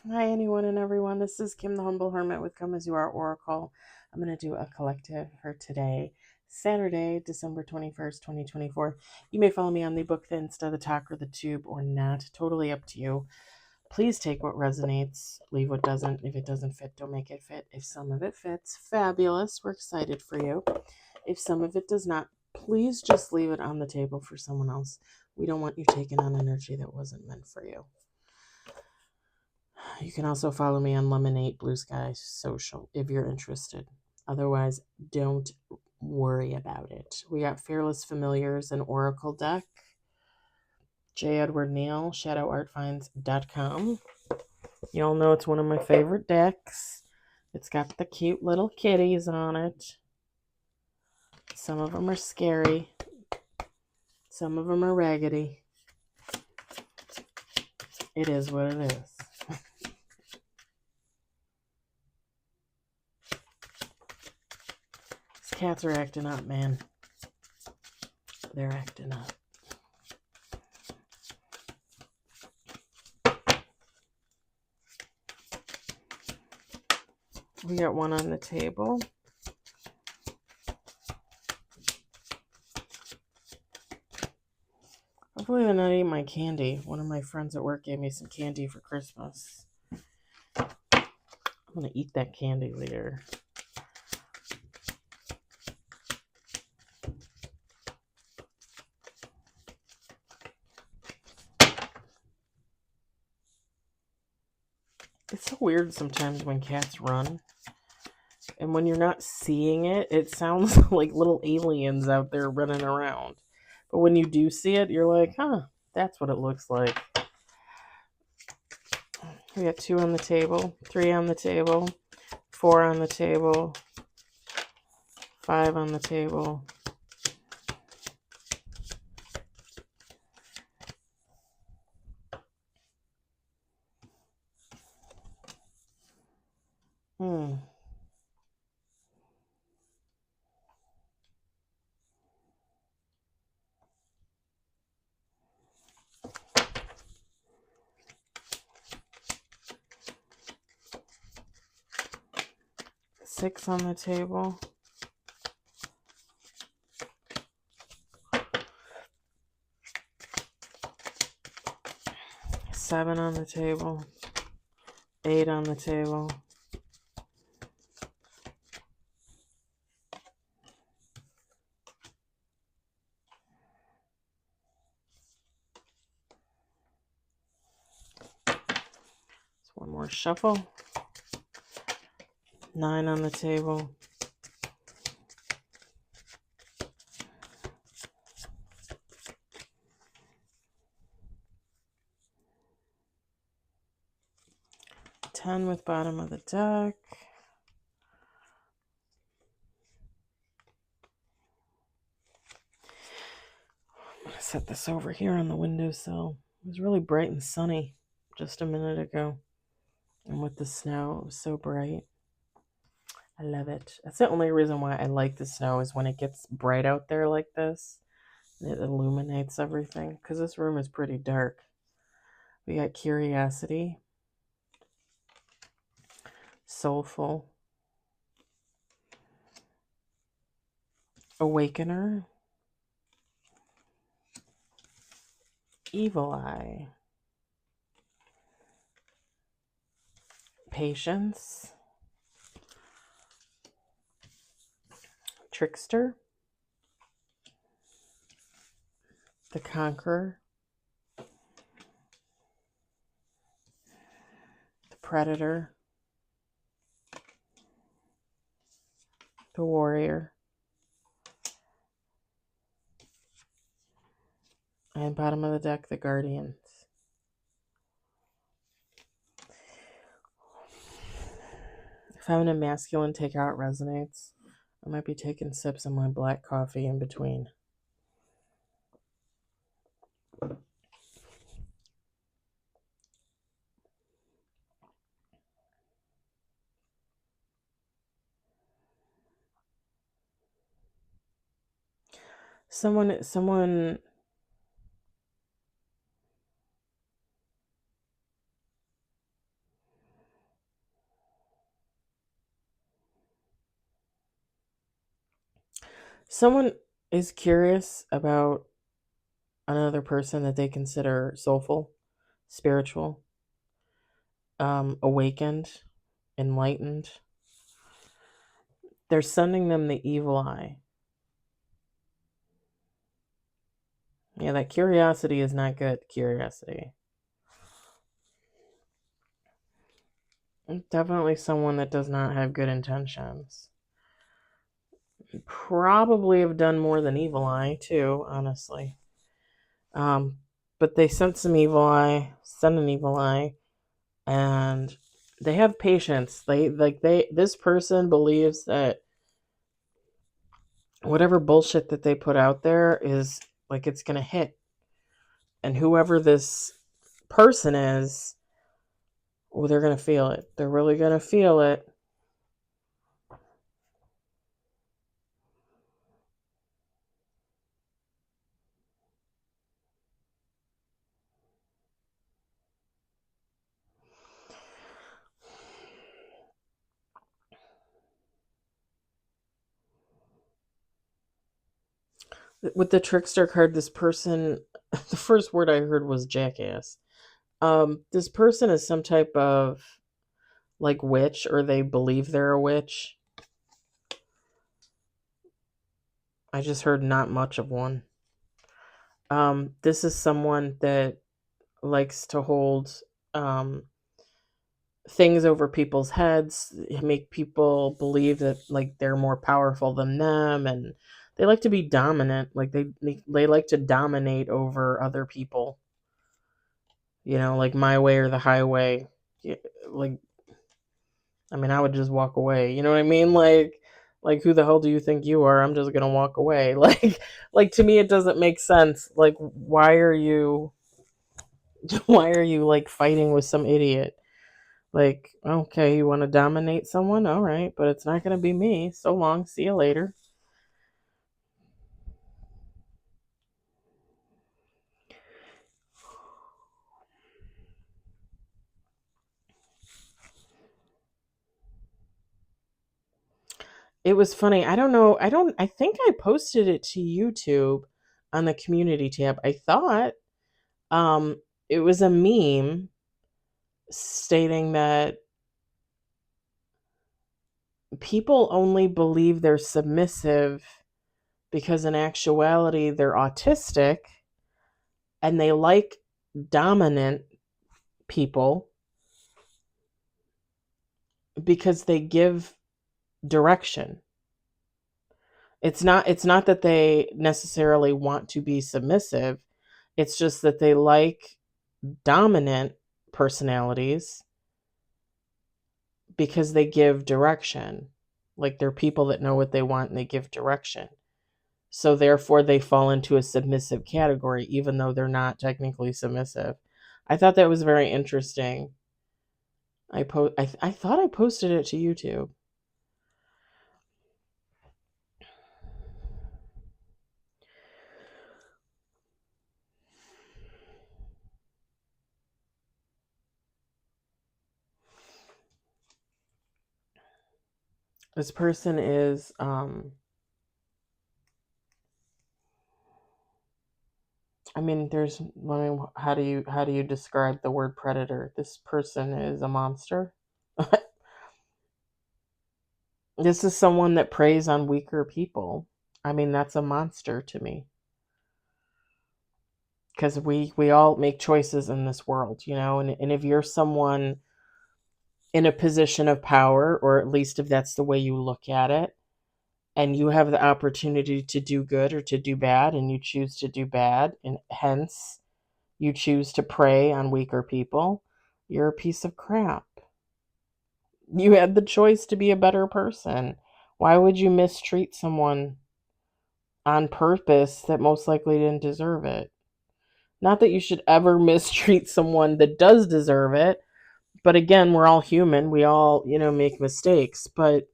Hi, anyone and everyone. This is Kim the Humble Hermit with Come As You Are Oracle. I'm going to do a collective for today, Saturday, December 21st, 2024. You may follow me on the book, the Insta, the talk, or the tube, or not. Totally up to you. Please take what resonates, leave what doesn't. If it doesn't fit, don't make it fit. If some of it fits, fabulous. We're excited for you. If some of it does not, please just leave it on the table for someone else. We don't want you taking on energy that wasn't meant for you. You can also follow me on Lemonade Blue Sky Social if you're interested. Otherwise, don't worry about it. We got Fearless Familiars and Oracle deck. J. Edward Neal, shadowartfinds.com. You all know it's one of my favorite decks. It's got the cute little kitties on it. Some of them are scary. Some of them are raggedy. It is what it is. These cats are acting up, man. They're acting up. We got one on the table. Hopefully they're not eating my candy. One of my friends at work gave me some candy for Christmas. I'm going to eat that candy later. It's so weird sometimes when cats run. And when you're not seeing it, it sounds like little aliens out there running around. But when you do see it, you're like, huh, that's what it looks like. We got 2 on the table, 3 on the table, 4 on the table, 5 on the table. Hmm. Six on the table. 7 on the table. 8 on the table. One more shuffle. 9 on the table. 10 with bottom of the deck. I'm going to set this over here on the windowsill. It was really bright and sunny just a minute ago. And with the snow, it was so bright. I love it. That's the only reason why I like the snow is when it gets bright out there like this. It illuminates everything because this room is pretty dark. We got Curiosity, Soulful, Awakener, Evil Eye, Patience, Trickster, the Conqueror, the Predator, the Warrior, and bottom of the deck, the Guardians. Feminine Masculine Takeout resonates. I might be taking sips of my black coffee in between. Someone Someone is curious about another person that they consider soulful, spiritual, awakened, enlightened. They're sending them the evil eye. Yeah, that curiosity is not good curiosity. Definitely someone that does not have good intentions. Probably have done more than evil eye too, honestly. But they sent some evil eye, sent an evil eye, and they have patience. This person believes that whatever bullshit that they put out there is like it's gonna hit. And whoever this person is, well, they're gonna feel it. They're really gonna feel it. With the trickster card, this person, the first word I heard was jackass. This person is some type of like witch, or they believe they're a witch. I just heard not much of one. This is someone that likes to hold um, things over people's heads, make people believe that like they're more powerful than them, and they like to be dominant. Like they like to dominate over other people. Like my way or the highway. Like, I mean, I would just walk away. You know what I mean? Like who the hell do you think you are? I'm just gonna walk away. Like to me, it doesn't make sense. Like, why are you like fighting with some idiot? Like, okay, you want to dominate someone? All right, but it's not gonna be me. So long. See you later. It was funny. I don't know. I think I posted it to YouTube on the community tab. I thought um it was a meme stating that people only believe they're submissive because in actuality they're autistic and they like dominant people because they give direction. It's not that they necessarily want to be submissive. It's just that they like dominant personalities because they give direction. Like they're people that know what they want and they give direction. So therefore they fall into a submissive category even though they're not technically submissive. I thought that was very interesting. I thought I posted it to YouTube. This person is I mean, how do you describe the word predator? This person is a monster. This is someone that preys on weaker people. I mean, that's a monster to me. Because we all make choices in this world, and if you're someone in a position of power, or at least if that's the way you look at it, and you have the opportunity to do good or to do bad, and you choose to do bad, and hence you choose to prey on weaker people, you're a piece of crap. You had the choice to be a better person. Why would you mistreat someone on purpose that most likely didn't deserve it? Not that you should ever mistreat someone that does deserve it, but again, we're all human. We all, make mistakes, but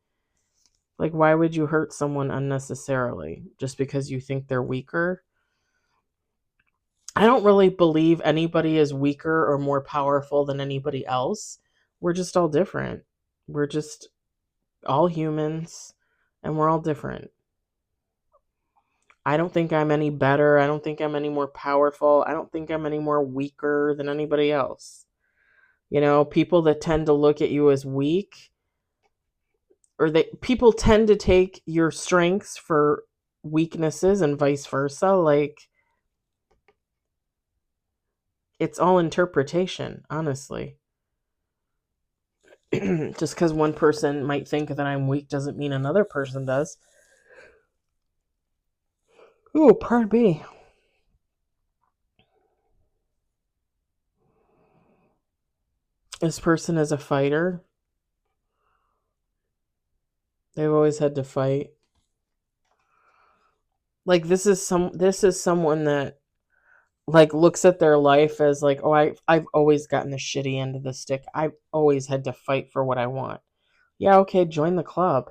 like, why would you hurt someone unnecessarily just because you think they're weaker? I don't really believe anybody is weaker or more powerful than anybody else. We're just all different. We're just all humans and we're all different. I don't think I'm any better. I don't think I'm any more powerful. I don't think I'm any more weaker than anybody else. You know, people that tend to look at you as weak, or people tend to take your strengths for weaknesses and vice versa. Like, it's all interpretation, honestly. Just because one person might think that I'm weak doesn't mean another person does. Oh, pardon me. This person is a fighter. They've always had to fight. Like, this is someone that, like, looks at their life as like, oh, I've always gotten the shitty end of the stick. I've always had to fight for what I want. Yeah, okay, join the club.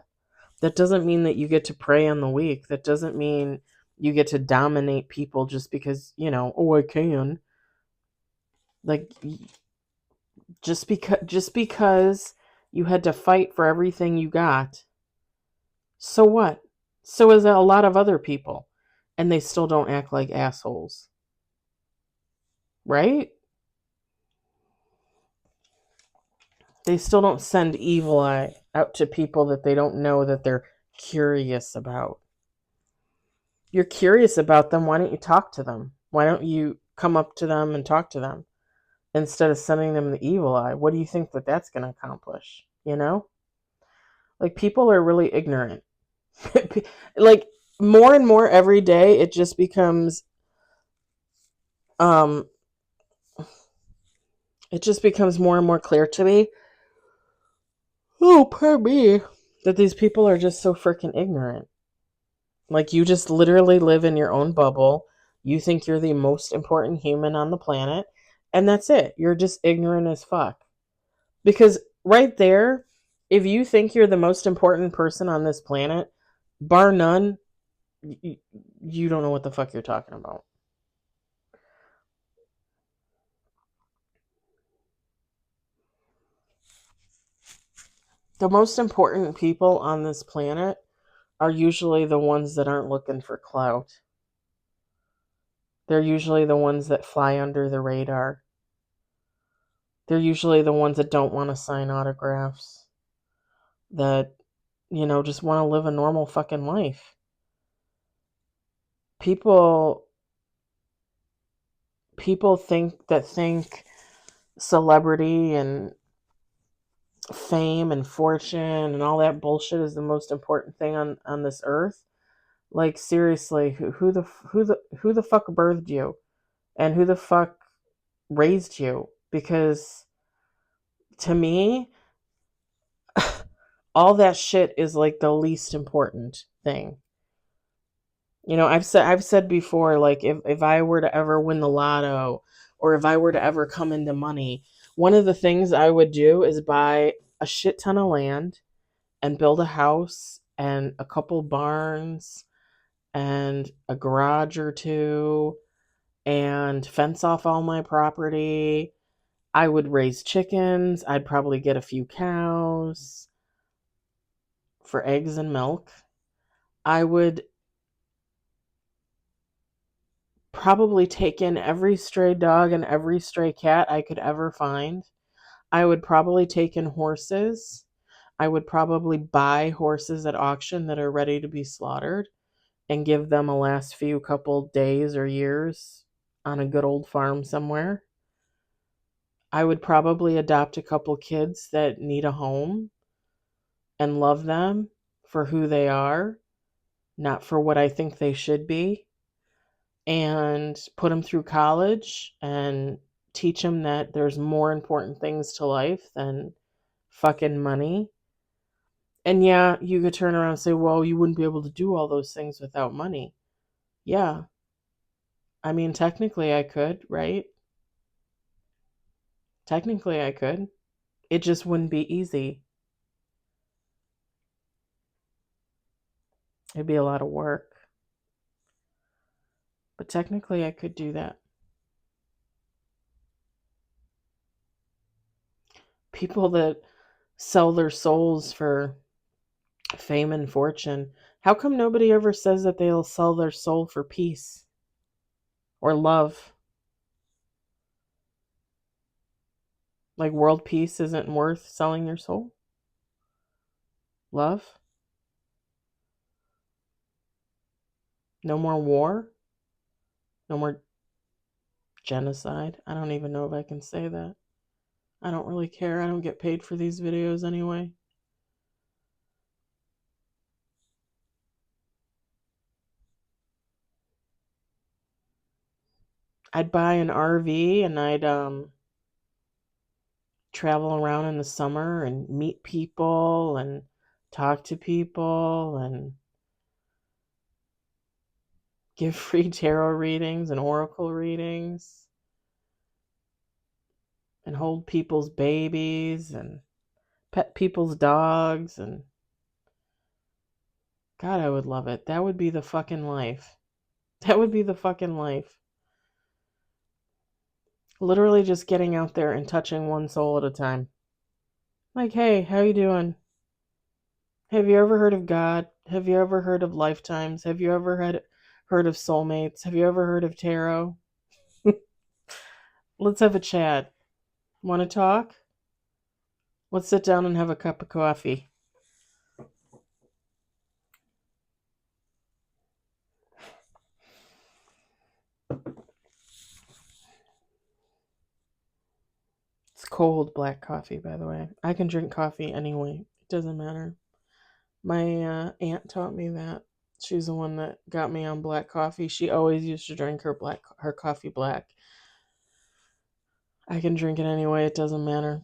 That doesn't mean that you get to prey on the weak. That doesn't mean you get to dominate people just because, oh, I can. Like, just because you had to fight for everything you got, so what? So is a lot of other people, and they still don't act like assholes, right? They still don't send evil eye out to people that they don't know that they're curious about. You're curious about them, why don't you talk to them? Why don't you come up to them and talk to them instead of sending them the evil eye? What do you think that that's going to accomplish? Like, people are really ignorant. Like, more and more every day, it just becomes um more and more clear to me, oh, pardon me, that these people are just so freaking ignorant. Like, you just literally live in your own bubble. You think you're the most important human on the planet, and that's it. You're just ignorant as fuck. Because right there, if you think you're the most important person on this planet, bar none, you don't know what the fuck you're talking about. The most important people on this planet are usually the ones that aren't looking for clout. They're usually the ones that fly under the radar. They're usually the ones that don't want to sign autographs, that, just want to live a normal fucking life. People think celebrity and fame and fortune and all that bullshit is the most important thing on this earth. Like, seriously, who the fuck birthed you, and who the fuck raised you? Because to me, all that shit is like the least important thing. I've said before, like, if I were to ever win the lotto, or if I were to ever come into money, one of the things I would do is buy a shit ton of land and build a house and a couple barns and a garage or two and fence off all my property. I would raise chickens. I'd probably get a few cows for eggs and milk. I would probably take in every stray dog and every stray cat I could ever find. I would probably take in horses. I would probably buy horses at auction that are ready to be slaughtered and give them a last few couple days or years on a good old farm somewhere. I would probably adopt a couple kids that need a home and love them for who they are, not for what I think they should be, and put them through college and teach them that there's more important things to life than fucking money. And yeah, you could turn around and say, well, you wouldn't be able to do all those things without money. Yeah. I mean, technically I could, right? Technically I could. It just wouldn't be easy. It'd be a lot of work. But technically I could do that. People that sell their souls for fame and fortune How come nobody ever says that they'll sell their soul for peace or love? Like world peace isn't worth selling your soul? Love? No more war? No more genocide? I don't even know if I can say that. I don't really care. I don't get paid for these videos anyway. I'd buy an RV and I'd travel around in the summer and meet people and talk to people and give free tarot readings and oracle readings and hold people's babies and pet people's dogs. And God, I would love it. That would be the fucking life. That would be the fucking life. Literally just getting out there and touching one soul at a time. Like, hey, how you doing? Have you ever heard of God? Have you ever heard of lifetimes? Have you ever heard of soulmates? Have you ever heard of tarot? Let's have a chat. Want to talk? Let's sit down and have a cup of coffee. It's cold black coffee, by the way. I can drink coffee anyway. It doesn't matter. My aunt taught me that. She's the one that got me on black coffee. She always used to drink her coffee black. I can drink it anyway. It doesn't matter.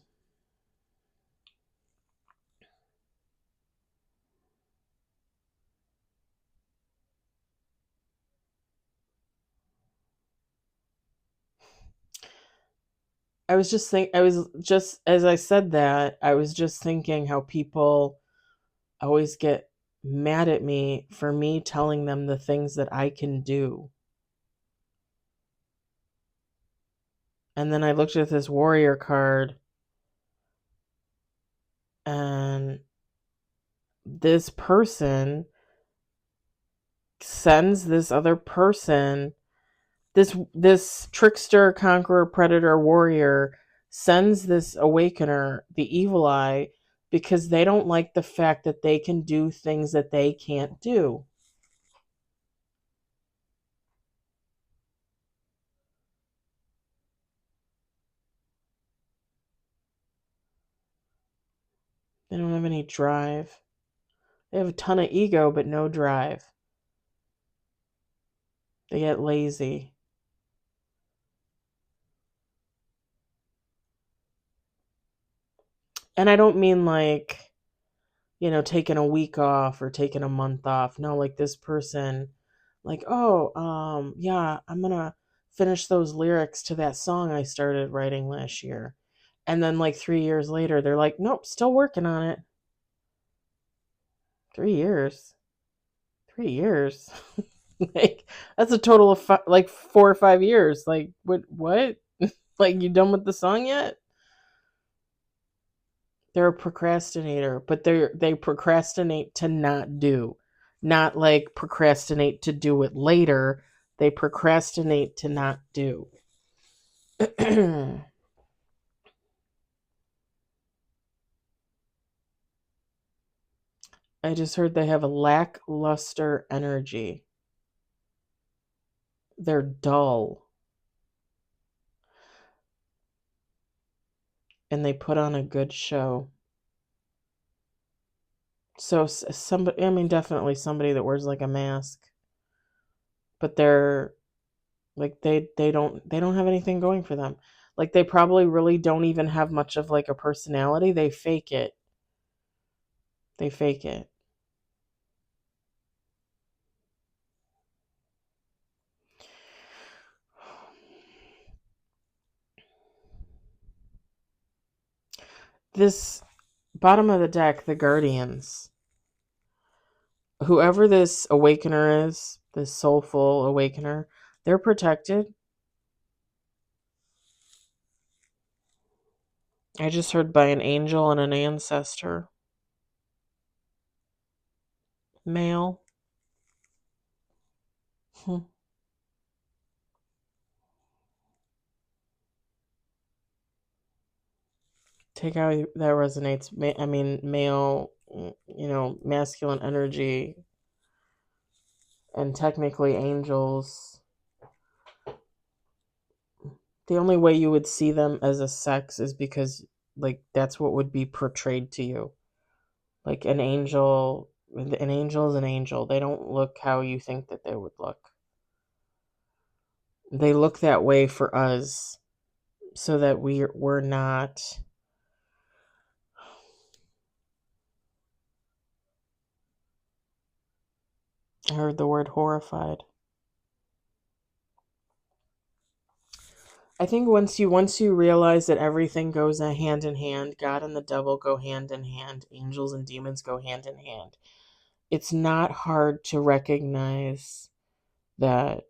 I was just as I said that, I was just thinking how people always get mad at me for me telling them the things that I can do. And then I looked at this warrior card, and this person sends this other person, this trickster, conqueror, predator, warrior sends this awakener, the evil eye, because they don't like the fact that they can do things that they can't do. They don't have any drive. They have a ton of ego, but no drive. They get lazy. And I don't mean like, taking a week off or taking a month off. No, like this person, like, oh, yeah, I'm gonna finish those lyrics to that song I started writing last year. And then like 3 years later, they're like, nope, still working on it. 3 years. 3 years. Like, that's a total of like 4 or 5 years. Like, what? Like, you done with the song yet? They're a procrastinator, but they procrastinate to not do. Not like procrastinate to do it later. They procrastinate to not do. I just heard they have a lackluster energy. They're dull. And they put on a good show. So somebody, I mean, definitely somebody that wears like a mask, but they're like they don't have anything going for them. Like they probably really don't even have much of like a personality. They fake it. They fake it. This bottom of the deck, the Guardians. Whoever this awakener is, this soulful awakener, they're protected. I just heard by an angel and an ancestor. Male. Hmm. Take out that resonates. I mean, male, masculine energy, and technically angels. The only way you would see them as a sex is because, like, that's what would be portrayed to you. Like an angel is an angel. They don't look how you think that they would look. They look that way for us so that we're not. I heard the word horrified. I think once you realize that everything goes hand in hand, God and the devil go hand in hand, angels and demons go hand in hand. It's not hard to recognize that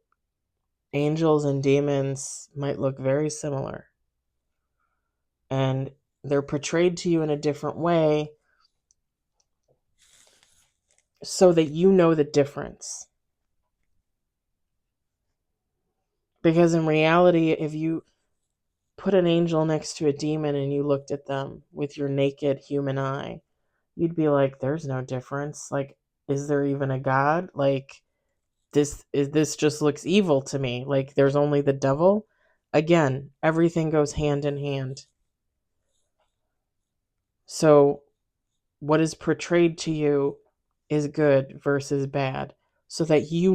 angels and demons might look very similar, and they're portrayed to you in a different way so that you know the difference. Because in reality, if you put an angel next to a demon and you looked at them with your naked human eye, you'd be like, there's no difference. Like, is there even a God? Like, this just looks evil to me. Like, there's only the devil. Again, everything goes hand in hand. So what is portrayed to you is good versus bad, so that you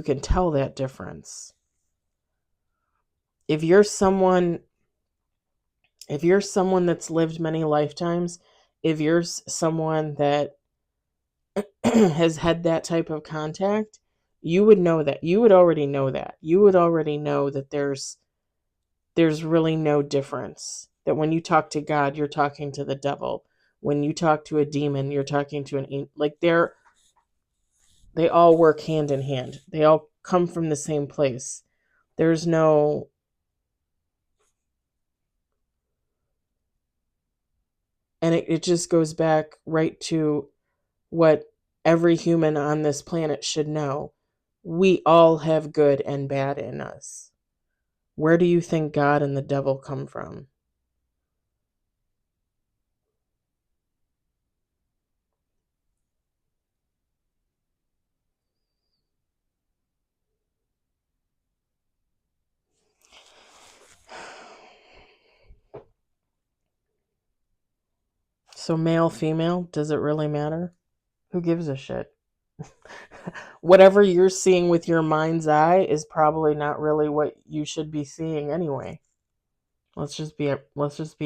can tell that difference. If you're someone that's lived many lifetimes, if you're someone that has had that type of contact, you would know that. You would already know that. You would already know that there's really no difference. That when you talk to God, you're talking to the devil. When you talk to a demon, you're talking to an angel. Like, they all work hand in hand. They all come from the same place. There's no, and it just goes back right to what every human on this planet should know. We all have good and bad in us. Where do you think God and the devil come from? So male, female, does it really matter? Who gives a shit? Whatever you're seeing with your mind's eye is probably not really what you should be seeing anyway. Let's just be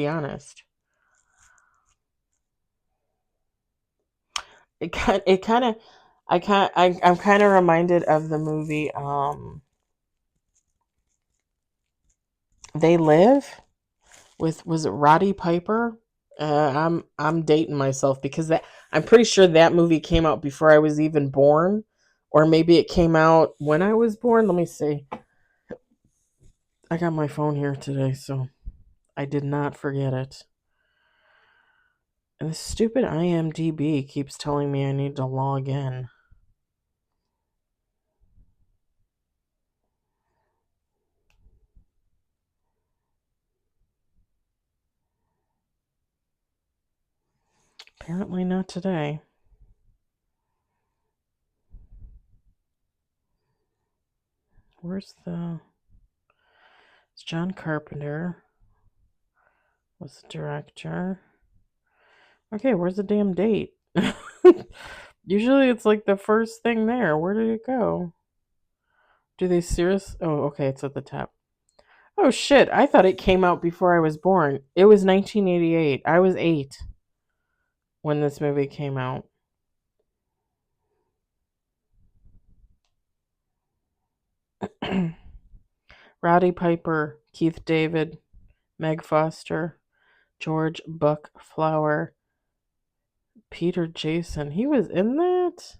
honest. It kind of I'm kind of reminded of the movie They Live with, was it Roddy Piper? I'm dating myself because that I'm pretty sure that movie came out before I was even born, or maybe it came out when I was born. Let me see. I got my phone here today, so I did not forget it. And this stupid IMDb keeps telling me I need to log in. Apparently not today. Where's the... It's John Carpenter was the director. Okay, where's the damn date? Usually it's like the first thing there. Where did it go? Do they serious? Oh, okay, it's at the top. Oh shit, I thought it came out before I was born. It was 1988. I was 8 when this movie came out. Roddy Piper, Keith David, Meg Foster, George Buck Flower, Peter Jason. He was in that?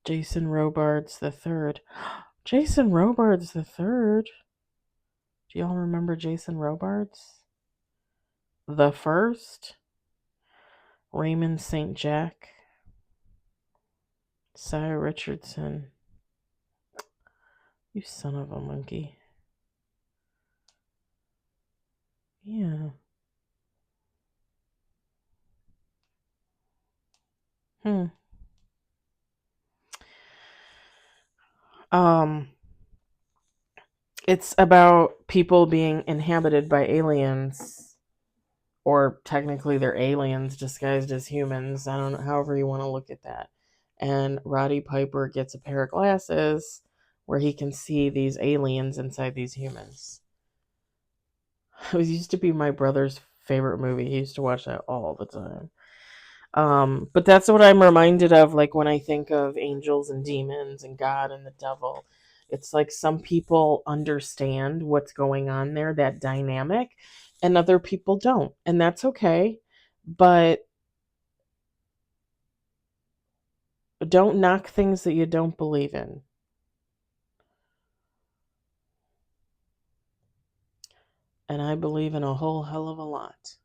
Jason Robards the third. Jason Robards the third. Do y'all remember Jason Robards? The first? Raymond St. Jack. Cy Richardson. You son of a monkey. Yeah. Hmm. Um, it's about people being inhabited by aliens, or technically they're aliens disguised as humans. I don't know, however you want to look at that. And Roddy Piper gets a pair of glasses where he can see these aliens inside these humans. It used to be my brother's favorite movie. He used to watch that all the time. But that's what I'm reminded of, like when I think of angels and demons and God and the devil. It's like some people understand what's going on there, that dynamic, and other people don't. And that's okay. But don't knock things that you don't believe in. And I believe in a whole hell of a lot.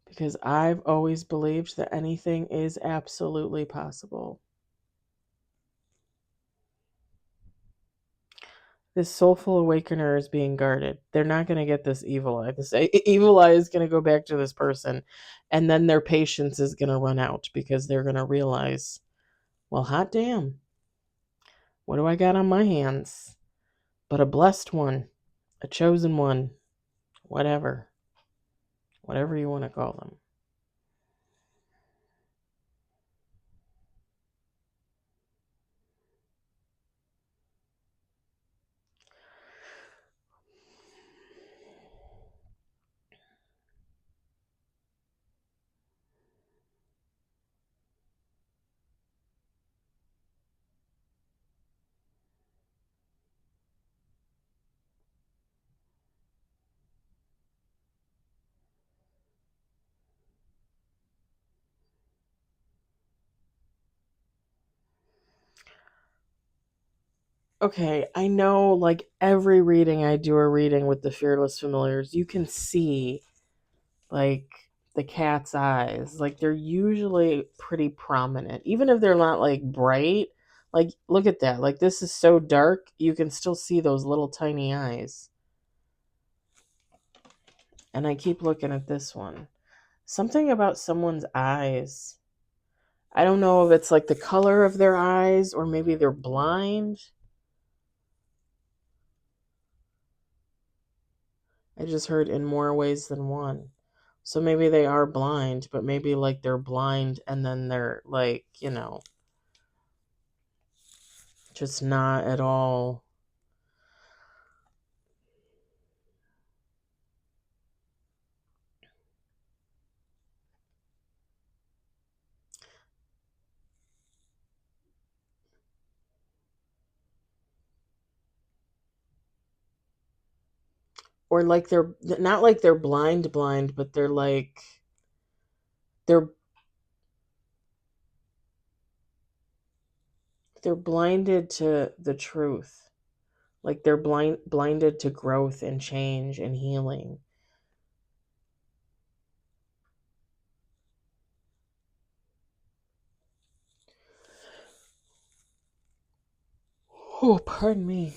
Because I've always believed that anything is absolutely possible. This soulful awakener is being guarded. They're not going to get this evil eye. This evil eye is going to go back to this person, and then their patience is going to run out because they're going to realize, well, hot damn, what do I got on my hands? But a blessed one, a chosen one, whatever you want to call them. Okay, I know like every reading I do a reading with the Fearless Familiars, you can see like the cat's eyes. Like they're usually pretty prominent. Even if they're not like bright. Like look at that. Like this is so dark, you can still see those little tiny eyes. And I keep looking at this one. Something about someone's eyes. I don't know if it's like the color of their eyes or maybe they're blind. I just heard in more ways than one. So maybe they are blind, but maybe like they're blind and then they're like, just not at all. Or like they're not like they're blind, but they're like they're they're blinded to the truth. Like they're blinded to growth and change and healing. Oh, pardon me.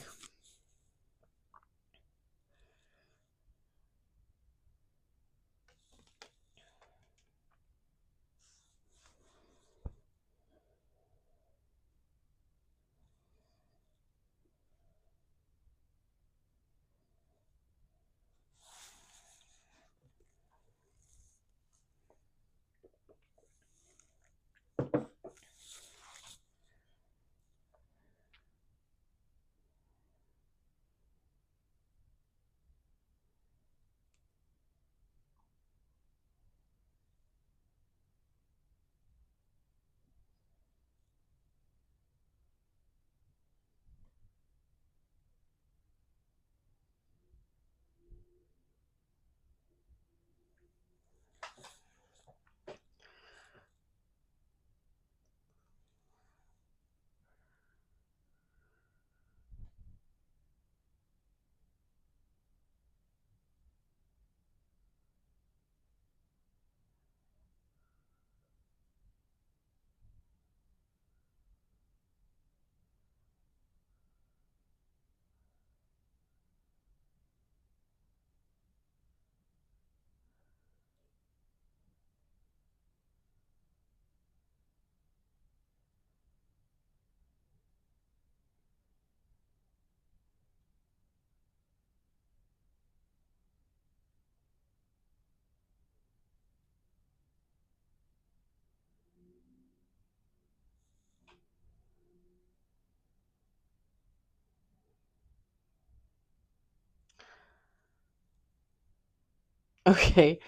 Okay.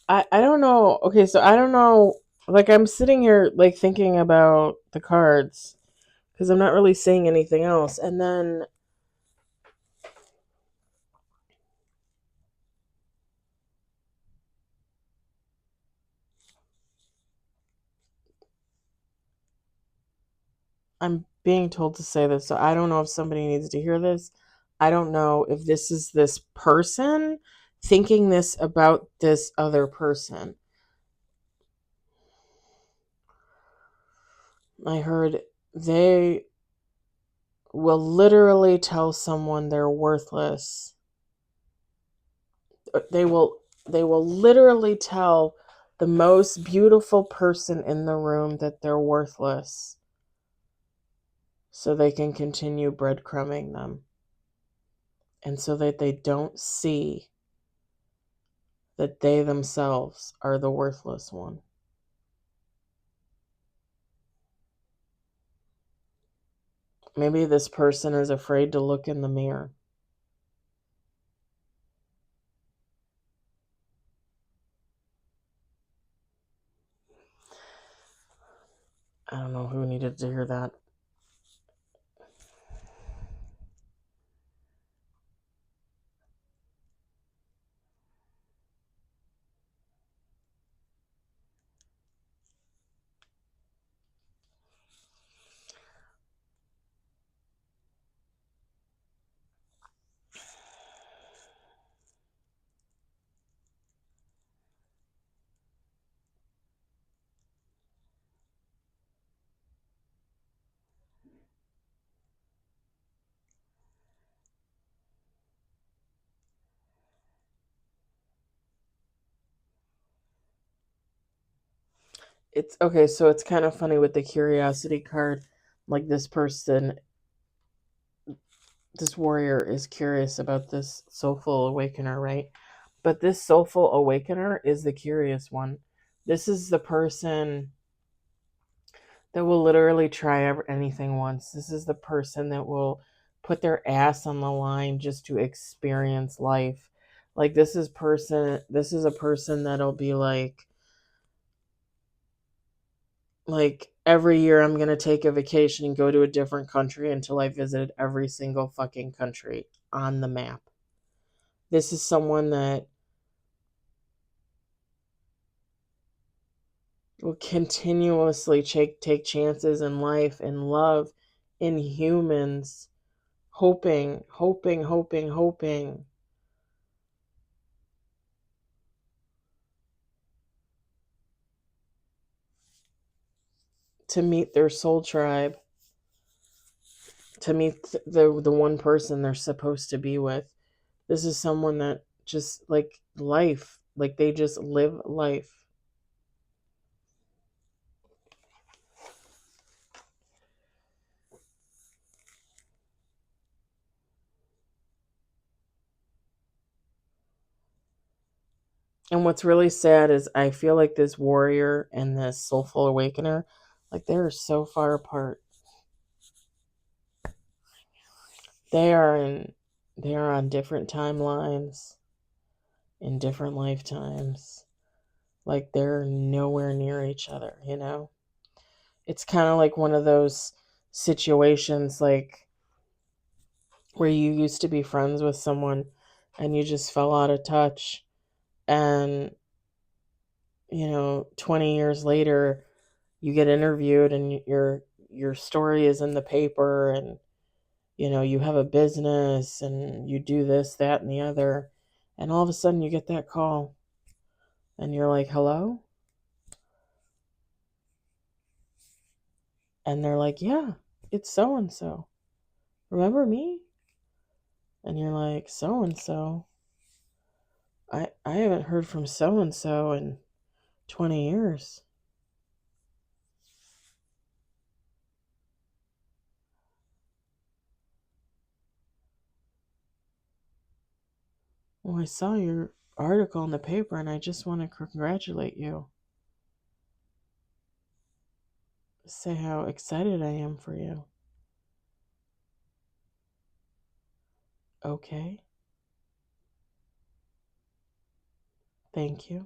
I don't know. Okay, so I don't know. Like, I'm sitting here, like, thinking about the cards because I'm not really saying anything else. And then I'm being told to say this, so I don't know if somebody needs to hear this. I don't know if this is this person thinking this about this other person. I heard they will literally tell someone they're worthless. They will they will literally tell the most beautiful person in the room that they're worthless so they can continue breadcrumbing them and so that they don't see that they themselves are the worthless one. Maybe this person is afraid to look in the mirror. I don't know who needed to hear that. It's okay, so it's kind of funny with the curiosity card. Like, this person, this warrior is curious about this soulful awakener, right? But this soulful awakener is the curious one. This is the person that will literally try anything once. This is the person that will put their ass on the line just to experience life. Like, this is a person that'll be like every year I'm going to take a vacation and go to a different country until I visited every single fucking country on the map. This is someone that will continuously take chances in life and love in humans, hoping to meet their soul tribe, to meet the one person they're supposed to be with. This is someone that just like life, like they just live life. And what's really sad is I feel like this warrior and this soulful awakener, like they're so far apart. They are in they are on different timelines in different lifetimes. Like they're nowhere near each other, you know? It's kind of like one of those situations like where you used to be friends with someone and you just fell out of touch, and 20 years later you get interviewed and your story is in the paper, and you have a business and you do this, that, and the other, and all of a sudden you get that call and you're like, hello? And they're like, yeah, it's so and so. Remember me? And you're like, so and so? I haven't heard from so and so in 20 years. Well, I saw your article in the paper and I just want to congratulate you. Say how excited I am for you. Okay. Thank you.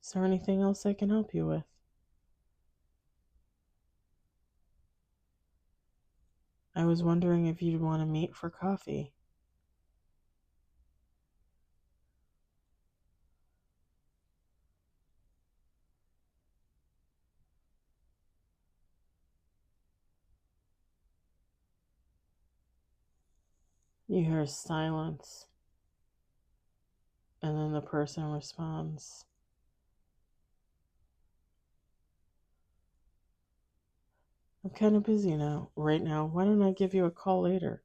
Is there anything else I can help you with? I was wondering if you'd want to meet for coffee. You hear silence, and then the person responds, I'm kind of busy right now. Why don't I give you a call later?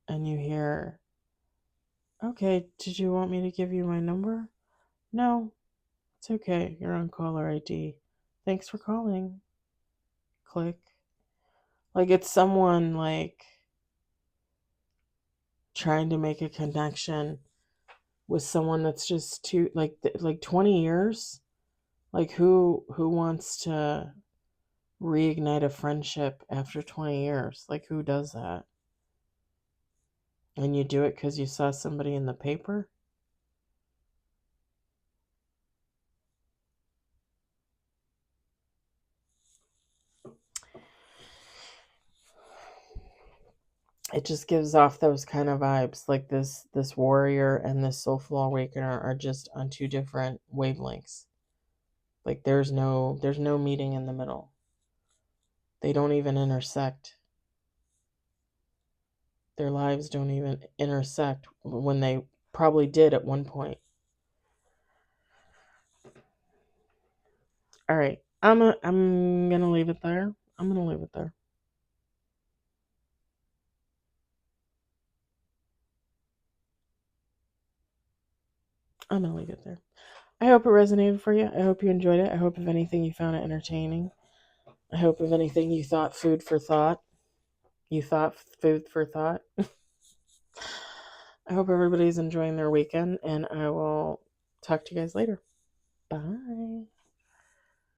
And you hear, okay, did you want me to give you my number? No, it's okay. You're on caller ID. Thanks for calling. Click. Like it's someone like trying to make a connection with someone that's just too like 20 years. Like who wants to reignite a friendship after 20 years? Like who does that? And you do it because you saw somebody in the paper? It just gives off those kind of vibes. Like this warrior and this soulful awakener are just on two different wavelengths. Like there's no meeting in the middle. They don't even intersect. Their lives don't even intersect when they probably did at one point. All right. I'm going to leave it there. I'm going to leave it there. I'm going to leave it there. I hope it resonated for you. I hope you enjoyed it. I hope, if anything, you found it entertaining. I hope, if anything, you thought food for thought. You thought food for thought. I hope everybody's enjoying their weekend, and I will talk to you guys later. Bye.